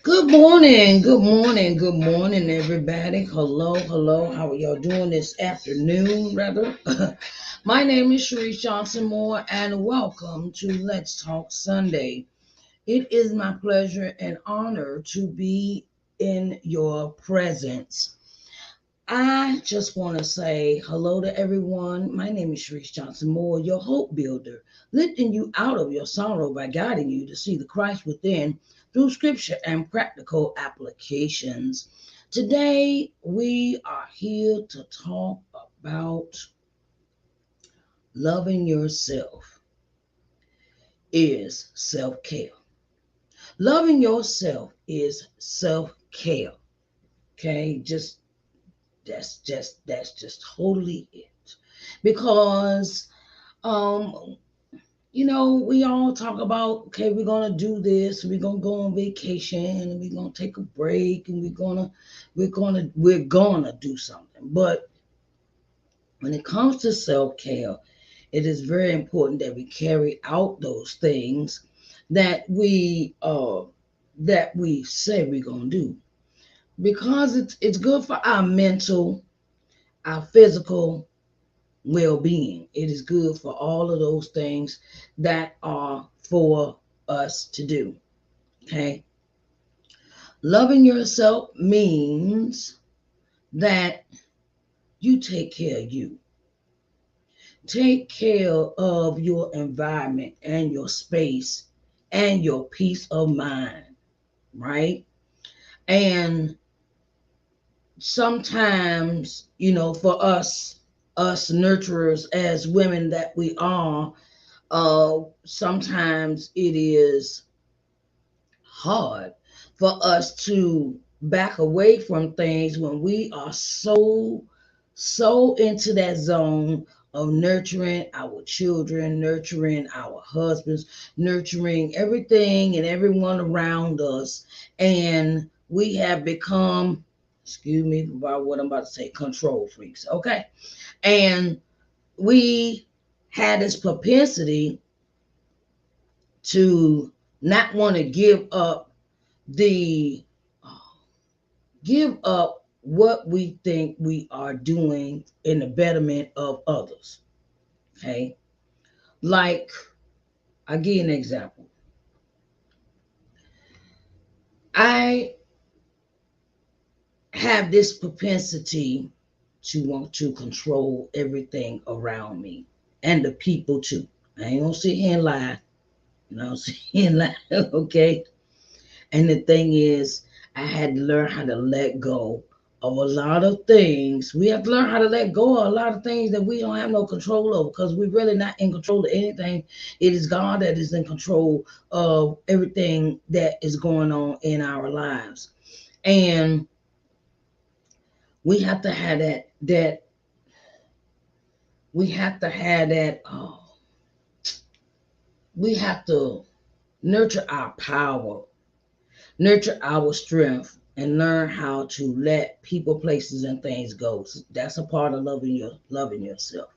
Good morning, good morning, everybody. Hello, hello. How are y'all doing this afternoon, rather? My name is Sharice Johnson Moore, and welcome to Let's Talk Sunday. It is my pleasure and honor to be in your presence. I just want to say hello to everyone. My name is Sharice Johnson Moore, your hope builder, lifting you out of your sorrow by guiding you to see the Christ within through scripture and practical applications. Today, we are here to talk about loving yourself is self care. Loving yourself is self care. Okay, that's just totally it. Because we all talk about, okay, we're gonna do this, we're gonna go on vacation, and we're gonna take a break, and we're gonna do something. But when it comes to self-care, it is very important that we carry out those things that we say we're gonna do. Because it's good for our mental, our physical well-being. It is good for all of those things that are for us to do. Okay. Loving yourself means that you take care of you. Take care of your environment and your space and your peace of mind, right? And sometimes, for us nurturers as women that we are, sometimes it is hard for us to back away from things when we are so into that zone of nurturing our children, nurturing our husbands, nurturing everything and everyone around us. And we have become, excuse me about what I'm about to say, control freaks. Okay. And we had this propensity to not want to the give up what we think we are doing in the betterment of others. Okay. Like, I give you an example. I have this propensity to want to control everything around me and the people too. I ain't gonna sit here and lie. No, sit here and lie. Okay. And the thing is, I had to learn how to let go of a lot of things. We have to learn how to let go of a lot of things that we don't have no control over, because we're really not in control of anything. It is God that is in control of everything that is going on in our lives. And we have to have that we have to have that we have to nurture our power, nurture our strength, and learn how to let people, places, and things go. So that's a part of loving yourself.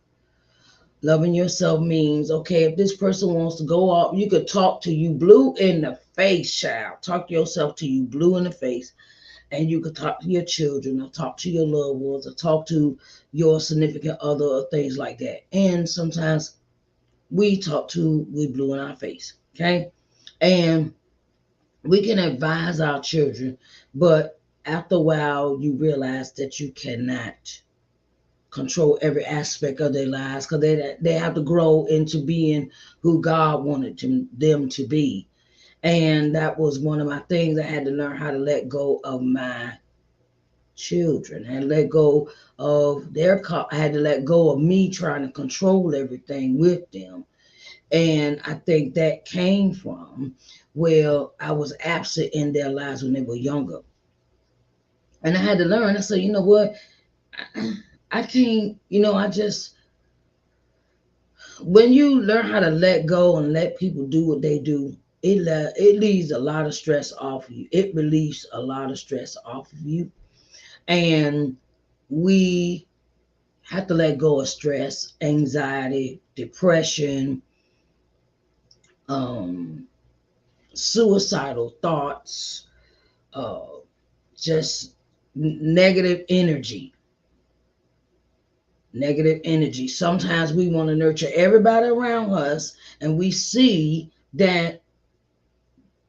Loving yourself means, okay, if this person wants to go off, you could talk to you blue in the face, child. Talk to yourself to you blue in the face. And you could talk to your children, or talk to your loved ones, or talk to your significant other, or things like that. And sometimes we blue in our face. Okay. And we can advise our children, but after a while, you realize that you cannot control every aspect of their lives, because they have to grow into being who God wanted them to be. And that was one of my things. I had to learn how to let go of my children and let go of I had to let go of me trying to control everything with them. And I think that came from, well, I was absent in their lives when they were younger. And I had to learn. I said, you know what? I can't, I just, when you learn how to let go and let people do what they do, it leaves a lot of stress off of you. It relieves a lot of stress off of you. And we have to let go of stress, anxiety, depression, um, suicidal thoughts, uh, just negative energy. Negative energy. Sometimes we want to nurture everybody around us, and we see that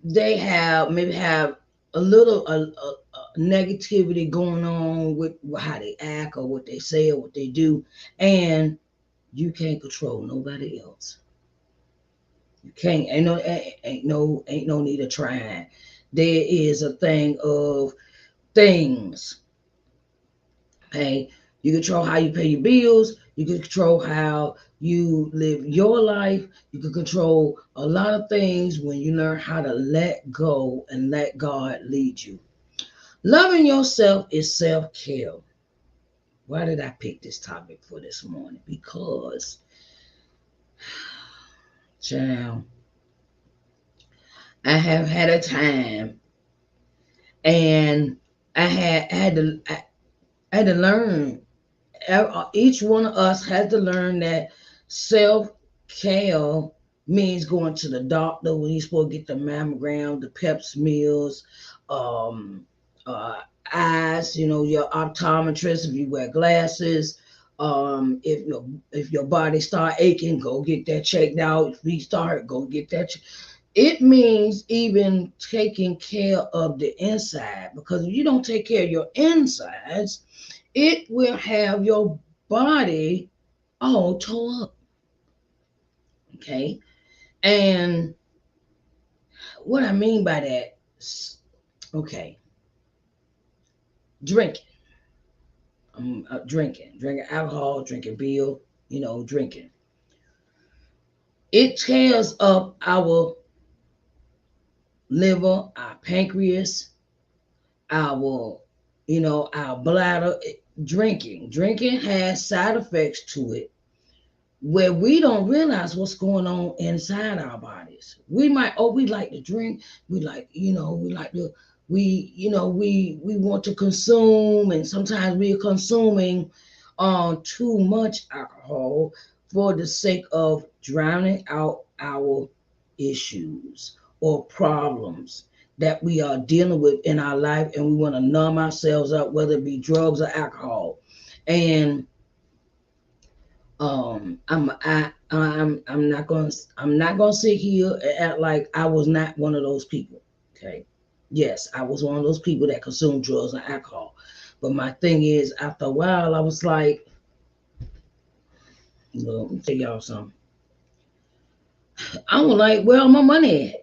they have maybe have a little negativity going on with how they act or what they say or what they do, and you can't control nobody else. You can't. Ain't no need of trying. There is a thing of things. Hey, you control how you pay your bills. You can control how you live your life. You can control a lot of things when you learn how to let go and let God lead you. Loving yourself is self care. Why did I pick this topic for this morning? Because, child, I have had a time, and I had to learn. Each one of us had to learn that self care means going to the doctor when you're supposed to get the mammogram, the pep smears, um, uh, eyes. Your optometrist if you wear glasses. If your body start aching, go get that checked out. If you start, go get that. It means even taking care of the inside, because if you don't take care of your insides, it will have your body all tore up. Okay. And what I mean by that, okay, drinking. Drinking alcohol, drinking beer, drinking. It tears up our liver, our pancreas, our bladder. Drinking has side effects to it where we don't realize what's going on inside our bodies. We like to drink, we like to we want to consume, and sometimes we are consuming too much alcohol for the sake of drowning out our issues or problems that we are dealing with in our life, and we want to numb ourselves up, whether it be drugs or alcohol. And I'm not gonna sit here and act like I was not one of those people. Okay. Yes, I was one of those people that consumed drugs and alcohol. But my thing is, after a while, I was like, let me tell y'all something. I was like, where my money at?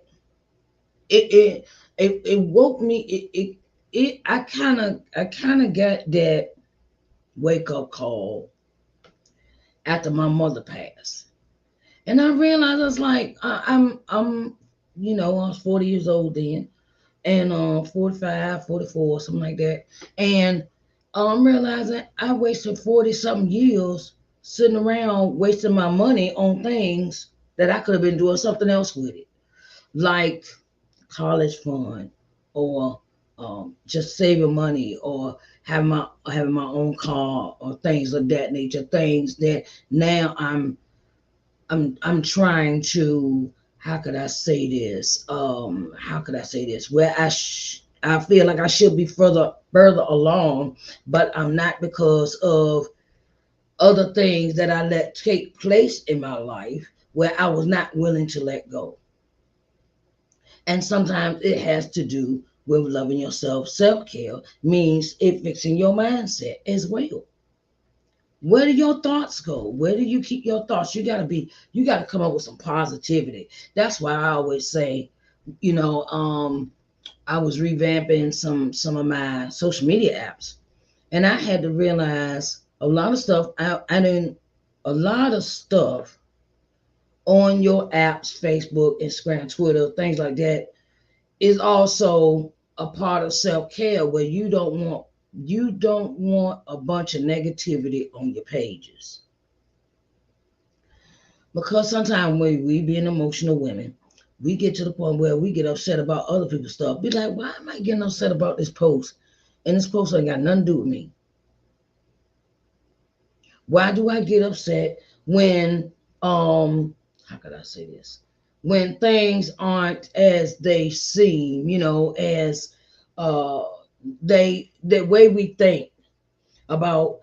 It woke me. I kind of got that wake up call after my mother passed. And I realized I was like, I was 40 years old then, and 45, 44, something like that. And I'm realizing I wasted 40 something years sitting around wasting my money on things that I could have been doing something else with it, like college fund, or just saving money, or having my own car, or things of that nature. Things that now I'm trying to, how could I say this? How could I say this? Where I feel like I should be further along, but I'm not, because of other things that I let take place in my life where I was not willing to let go. And sometimes it has to do with loving yourself. Self care means it fixing your mindset as well. Where do your thoughts go? Where do you keep your thoughts? You gotta come up with some positivity. That's why I always say, you know, I was revamping some of my social media apps, and I had to realize a lot of stuff. I didn't a lot of stuff on your apps, Facebook, Instagram, Twitter, things like that, is also a part of self-care, where you don't want a bunch of negativity on your pages. Because sometimes when we being emotional women, we get to the point where we get upset about other people's stuff. Be like, why am I getting upset about this post? And this post ain't got nothing to do with me. Why do I get upset when how could I say this? when things aren't as they seem, as uh the way we think about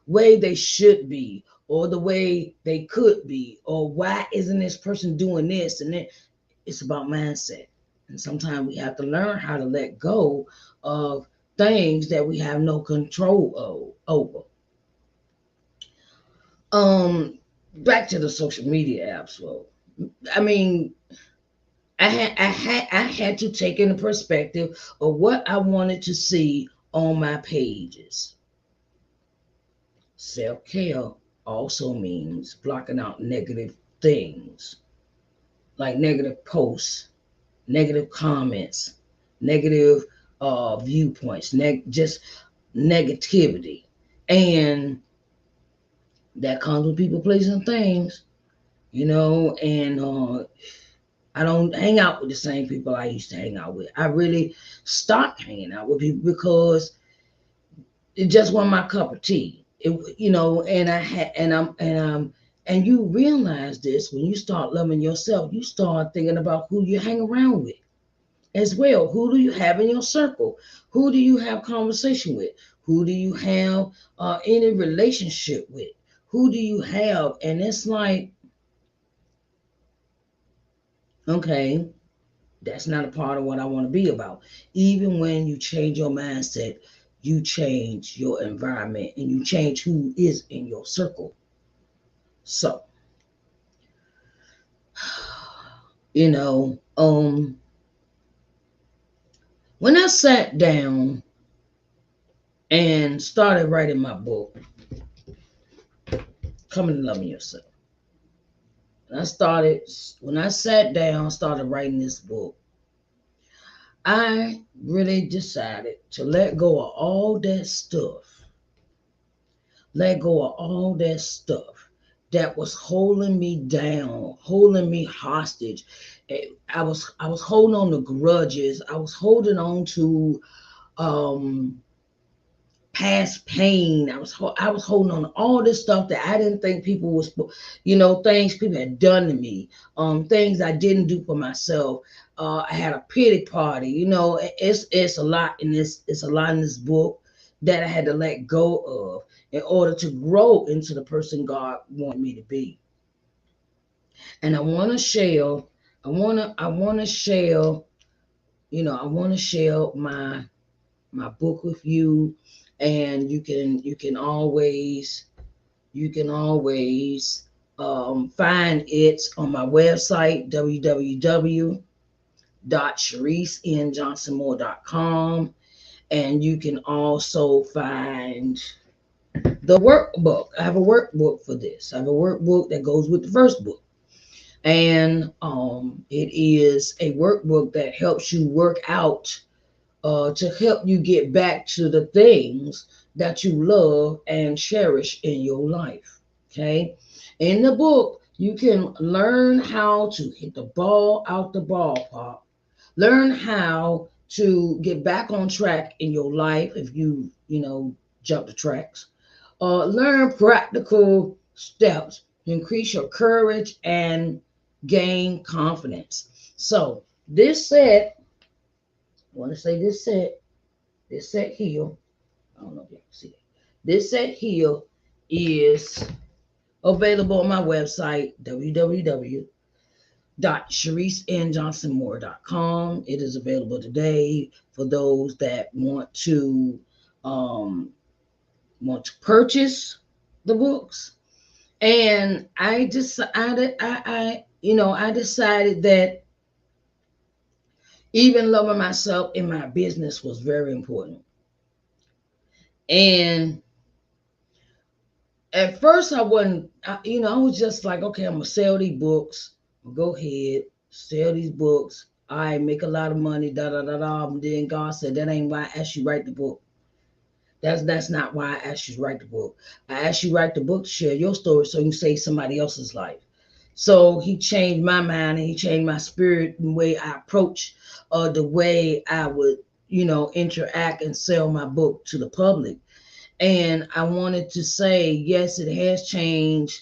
way they should be, or the way they could be, or why isn't this person doing this and that. It's about mindset. And sometimes we have to learn how to let go of things that we have no control over. Back to the social media apps. Well, I mean, I had to take in the perspective of what I wanted to see on my pages. Self care also means blocking out negative things, like negative posts, negative comments, negative viewpoints, just negativity. And that comes with people, places, and things, and I don't hang out with the same people I used to hang out with. I really stopped hanging out with people because it just wasn't my cup of tea. And I had, and you realize this when you start loving yourself. You start thinking about who you hang around with as well. Who do you have in your circle? Who do you have conversation with? Who do you have any relationship with? Who do you have? And it's like, okay, that's not a part of what I want to be about. Even when you change your mindset, you change your environment and you change who is in your circle. So, you know, when I sat down and started writing my book, Coming to Loving Yourself. When I sat down, started writing this book, I really decided to let go of all that stuff. Let go of all that stuff that was holding me down, holding me hostage. I was holding on to grudges. I was holding on to um past pain. I was holding on to all this stuff that I didn't think people was, things people had done to me, things I didn't do for myself. I had a pity party. It's a lot in this. It's a lot in this book that I had to let go of in order to grow into the person God wanted me to be. And I want to share. I want to share. I want to share my book with you, and you can always find it on my website, www.sharicenjohnsonmoore.com. And you can also find the workbook. I have a workbook for this. I have a workbook that goes with the first book. And it is a workbook that helps you work out, to help you get back to the things that you love and cherish in your life. Okay. In the book, you can learn how to hit the ball out the ballpark, learn how to get back on track in your life if you jump the tracks, learn practical steps to increase your courage and gain confidence. So, this set, I want to say this set here, I don't know if you can see it. This set here is available on my website, www.sharicenjohnsonmoore.com. It is available today for those that um, want to purchase the books. And I decided, I decided that even loving myself in my business was very important. And at first I wasn't, I was just like, okay, I'm gonna sell these books. Go ahead, sell these books. I make a lot of money, da da da da. And then God said, that ain't why I asked you to write the book. That's not why I asked you to write the book. I asked you to write the book to share your story so you can save somebody else's life. So he changed my mind and he changed my spirit and the way I approach, the way I would, interact and sell my book to the public. And I wanted to say, yes, it has changed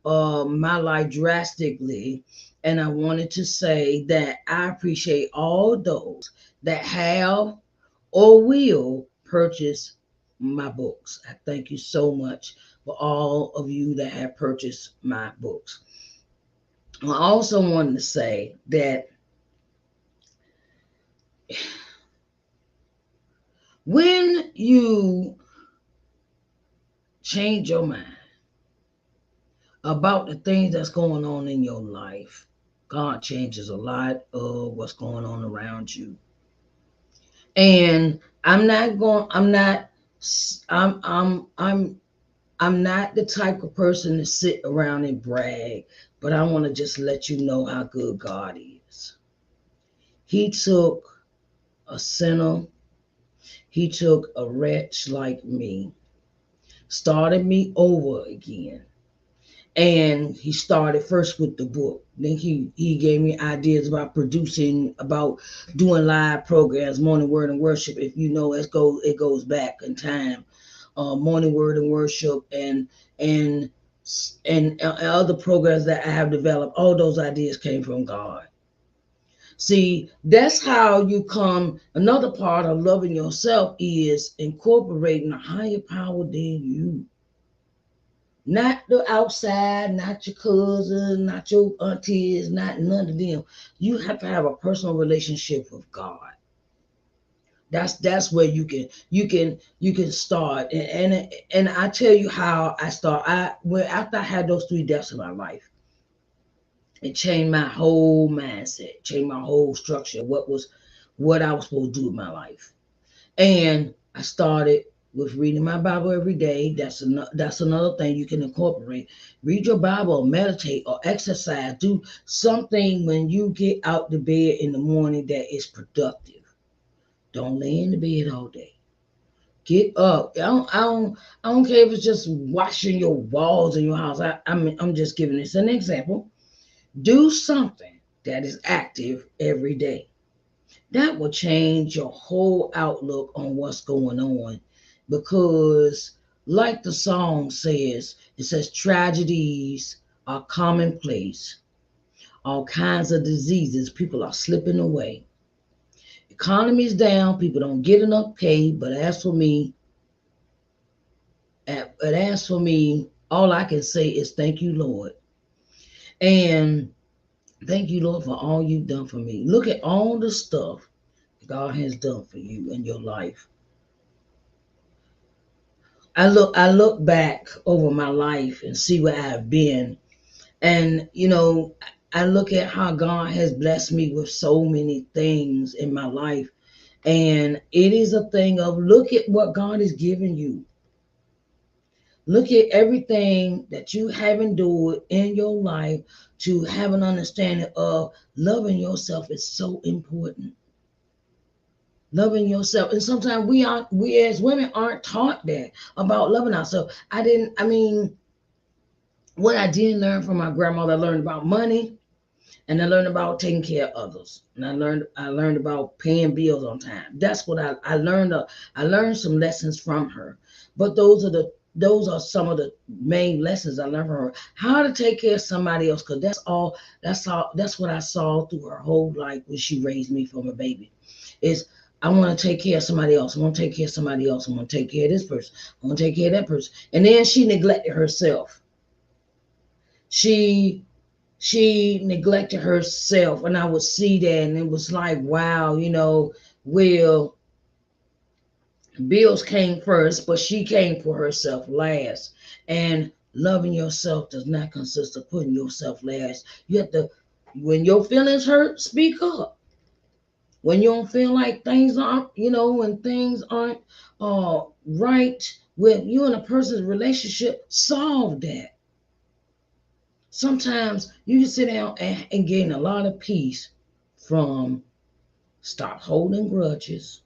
my life drastically. And I wanted to say that I appreciate all those that have or will purchase my books. I thank you so much for all of you that have purchased my books. I also wanted to say that when you change your mind about the things that's going on in your life, God changes a lot of what's going on around you. And I'm not going. I'm not. I'm not the type of person to sit around and brag, but I want to just let you know how good God is. He took a sinner, he took a wretch like me, started me over again. And he started first with the book. Then he gave me ideas about producing, about doing live programs, morning word and worship. If you know, it goes back in time. Morning word and worship and and other programs that I have developed. All those ideas came from God. See, that's how you come. Another part of loving yourself is incorporating a higher power than you. Not the outside, not your cousin, not your aunties, not none of them. You have to have a personal relationship with God. That's where you can start. And I tell you how I start. After I had those three deaths in my life, it changed my whole mindset, changed my whole structure. What I was supposed to do with my life. And I started with reading my Bible every day. That's another thing you can incorporate. Read your Bible, meditate, or exercise. Do something when you get out the bed in the morning that is productive. Don't lay in the bed all day. Get up. I don't care if it's just washing your walls in your house. I'm just giving this an example. Do something that is active every day. That will change your whole outlook on what's going on because like the song says, it says tragedies are commonplace, all kinds of diseases, people are slipping away, economy's down, people don't get enough pay. But as for me, all I can say is thank you, Lord. And thank you, Lord, for all you've done for me. Look at all the stuff God has done for you in your life. I look back over my life and see where I've been. And I look at how God has blessed me with so many things in my life. And it is a thing of look at what God has given you. Look at everything that you have endured in your life to have an understanding of loving yourself is so important. Loving yourself. And sometimes we as women aren't taught that about loving ourselves. What I did learn from my grandmother, I learned about money and I learned about taking care of others. And I learned about paying bills on time. That's what I learned. I learned some lessons from her. But those are some of the main lessons I learned from her. How to take care of somebody else, because that's what I saw through her whole life when she raised me from a baby. Is I want to take care of somebody else. I want to take care of somebody else. I want to take care of this person. I want to take care of that person. And then she neglected herself. She she neglected herself, and I would see that, and it was like, wow, well, bills came first, but she came for herself last. And loving yourself does not consist of putting yourself last. You have to, when your feelings hurt, speak up. When you don't feel like things aren't, when things aren't right with you and a person's relationship, solve that. Sometimes you can sit down and gain a lot of peace from stop holding grudges,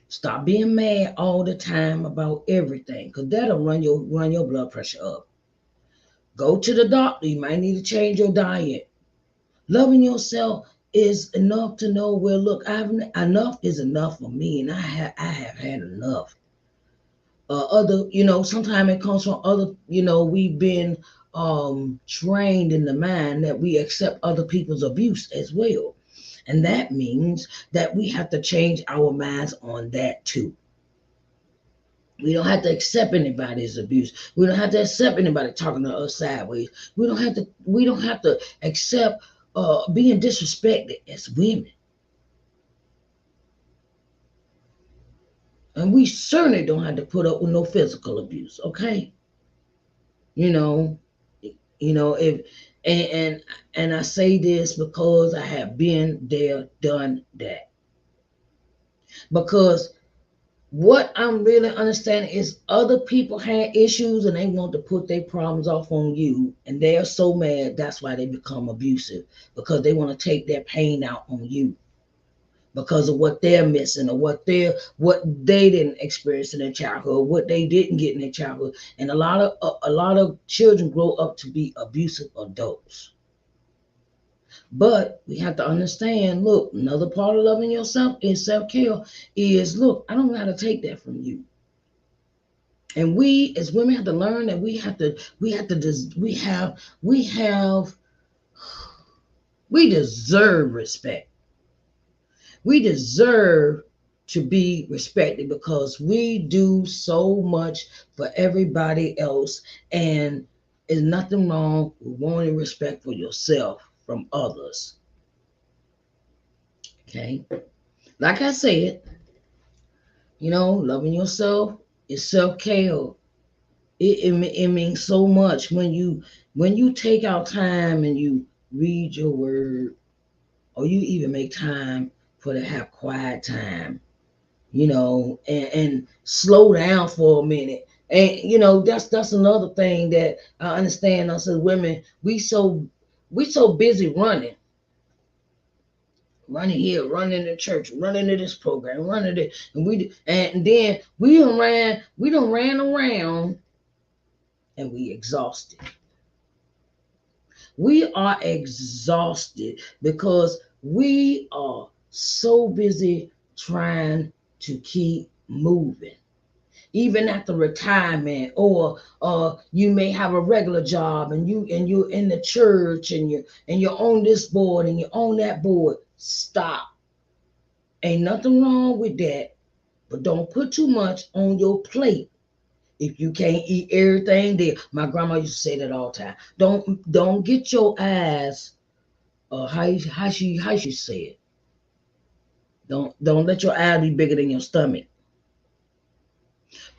stop being mad all the time about everything, because that'll run your blood pressure up. Go to the doctor. You might need to change your diet. Loving yourself is enough to know, well, look, enough is enough for me, and I have had enough. Sometimes it comes from other. We've been trained in the mind that we accept other people's abuse as well. And that means that we have to change our minds on that too. We don't have to accept anybody's abuse. We don't have to accept anybody talking to us sideways. We don't have to accept being disrespected as women. And we certainly don't have to put up with no physical abuse, okay? You know, if and I say this because I have been there, done that. Because what I'm really understanding is other people had issues and they want to put their problems off on you, and they are so mad that's why they become abusive, because they want to take their pain out on you because of what they're missing, or what they didn't experience in their childhood, what they didn't get in their childhood. And a lot of children grow up to be abusive adults. But we have to understand, look, another part of loving yourself is self-care. Is, look, I don't know how to take that from you. And we as women have to learn that we deserve respect. We deserve to be respected because we do so much for everybody else, and there's nothing wrong with wanting respect for yourself from others. Okay, like I said, loving yourself is self-care. It means so much when you take out time and you read your word, or you even make time for to have quiet time, and slow down for a minute. And that's another thing that I understand us as women. We so busy running here, running to church, running to this program, running to, and then we don't ran around, and we exhausted. We are exhausted because we are so busy trying to keep moving. Even after retirement, or you may have a regular job, and you're in the church, and you're on this board and you're on that board. Stop. Ain't nothing wrong with that, but don't put too much on your plate if you can't eat everything there. My grandma used to say that all the time. Don't get your eyes, how she say it. Don't let your eyes be bigger than your stomach,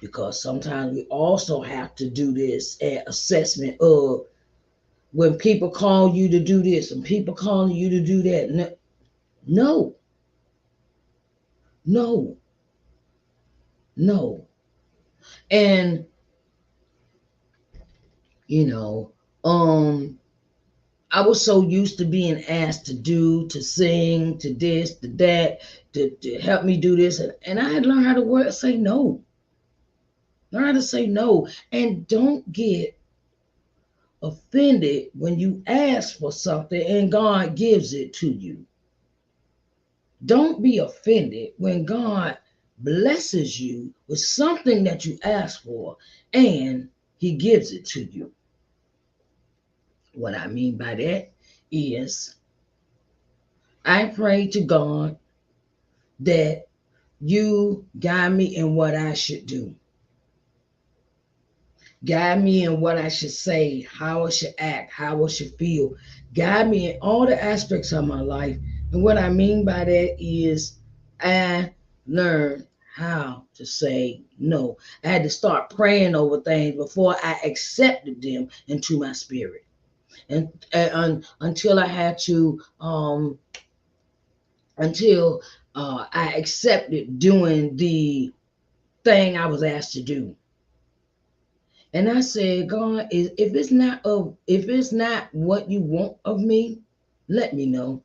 because sometimes we also have to do this assessment of when people call you to do this and people calling you to do that. No, no, no. And you know, um, I was so used to being asked to sing, to this, to that, to help me do this, and I had to learn how to say no. Learn how to say no, and don't get offended when you ask for something and God gives it to you. Don't be offended when God blesses you with something that you asked for and He gives it to you. What I mean by that is, I pray to God that you guide me in what I should do. Guide me in what I should say, how I should act, how I should feel. Guide me in all the aspects of my life. And what I mean by that is, I learned how to say no. I had to start praying over things before I accepted them into my spirit. And until I had to, until I accepted doing the thing I was asked to do. And I said, God, if it's not what you want of me, let me know.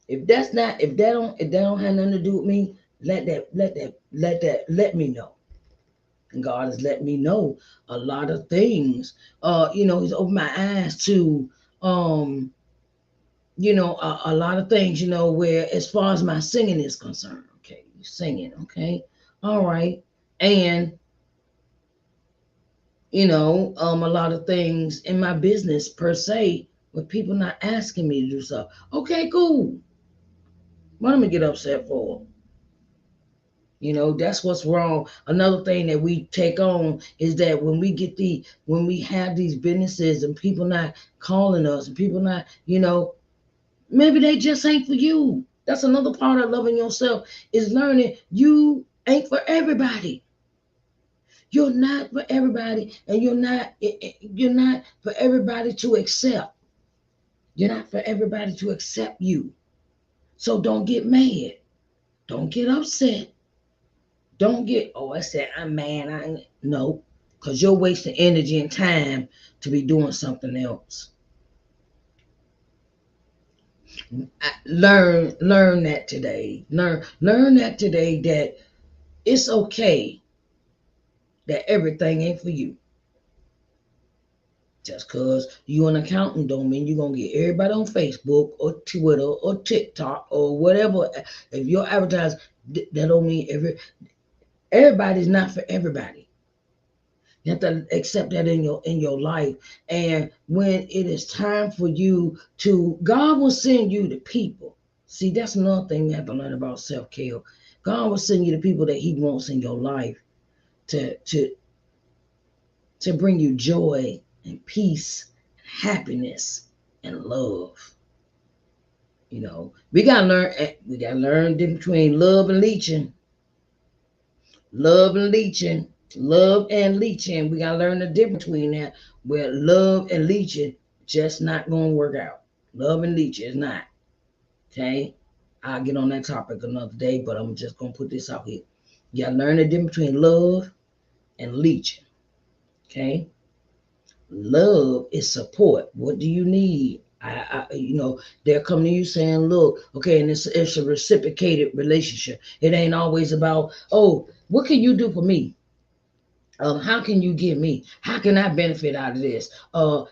If that don't have nothing to do with me, let me know. And God has let me know a lot of things. He's opened my eyes to a lot of things, where as far as my singing is concerned. Okay, you singing, okay, all right. And a lot of things in my business per se, with people not asking me to do stuff. Okay, cool. What am I get upset for? That's what's wrong. Another thing that we take on is that when we have these businesses and people not calling us and people not, maybe they just ain't for you. That's another part of loving yourself, is learning you ain't for everybody. You're not for everybody, and you're not for everybody to accept. You're not for everybody to accept you. So don't get mad. Don't get upset. Don't get, oh, I said I'm mad. No, because you're wasting energy and time to be doing something else. Learn that today. Learn that today, that it's okay that everything ain't for you. Just because you an accountant don't mean you're going to get everybody on Facebook or Twitter or TikTok or whatever. If you're advertising, that don't mean everybody's not for everybody. You have to accept that in your life. And when it is time for you to, God will send you the people. See, that's another thing we have to learn about self-care. God will send you the people that He wants in your life to to to bring you joy and peace, and happiness and love. We gotta learn the difference between love and leeching. Love and leeching. Love and leeching. We gotta learn the difference between that. Where love and leeching just not gonna work out. Love and leeching is not. Okay? I'll get on that topic another day, but I'm just gonna put this out here. You gotta learn the difference between love and leeching. Okay? Love is support. What do you need? They're coming to you saying, look, okay, and it's a reciprocated relationship. It ain't always about, oh, what can you do for me? How can you give me? How can I benefit out of this?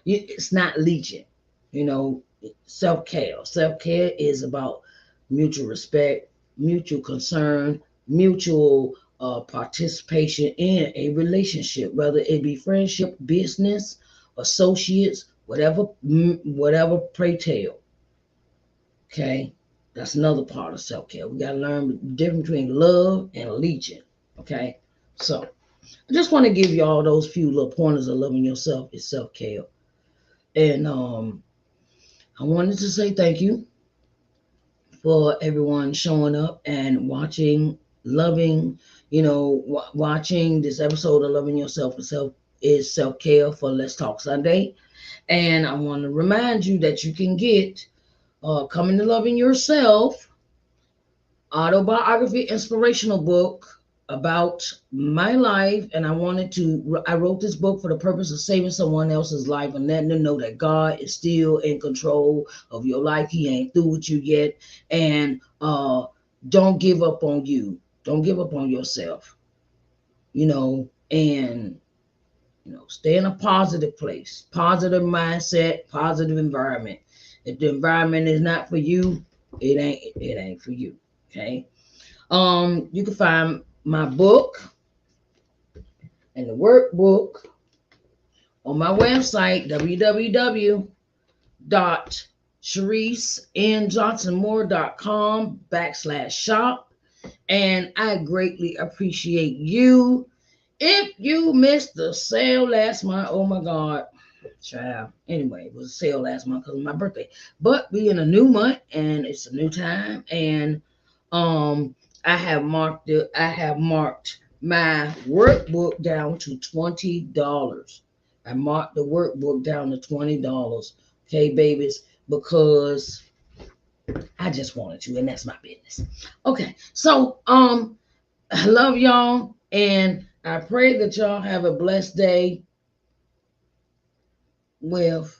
It's not leeching. You know, self-care. Self-care is about mutual respect, mutual concern, mutual participation in a relationship, whether it be friendship, business, associates, whatever, pray tell. Okay, that's another part of self-care. We got to learn the difference between love and leeching. Okay, so I just want to give you all those few little pointers of loving yourself is self-care. And I wanted to say thank you for everyone showing up and watching, loving, watching this episode of Loving Yourself is self-care for Let's Talk Sunday. And I want to remind you that you can get Coming to Loving Yourself autobiography inspirational book about my life. And I wrote this book for the purpose of saving someone else's life and letting them know that God is still in control of your life. He ain't through with you yet. And don't give up on you. Don't give up on yourself. And stay in a positive place, positive mindset, positive environment. If the environment is not for you, it ain't for you. Okay. You can find my book and the workbook on my website, www.ShariceNJohnsonMoore.com/shop. And I greatly appreciate you. If you missed the sale last month, oh my God, child. Anyway, it was a sale last month because of my birthday. But we in a new month and it's a new time. And I have marked my workbook down to $20. I marked the workbook down to $20. Okay, babies, because I just wanted to, and that's my business. Okay, so I love y'all, and I pray that y'all have a blessed day with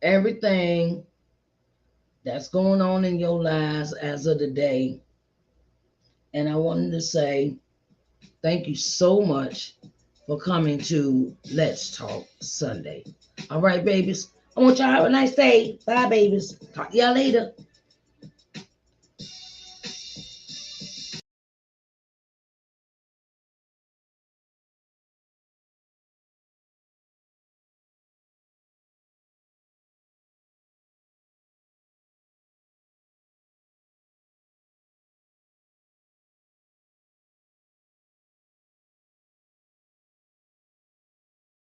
everything that's going on in your lives as of today. And I wanted to say thank you so much for coming to Let's Talk Sunday. All right, babies. I want y'all to have a nice day. Bye, babies. Talk to y'all later.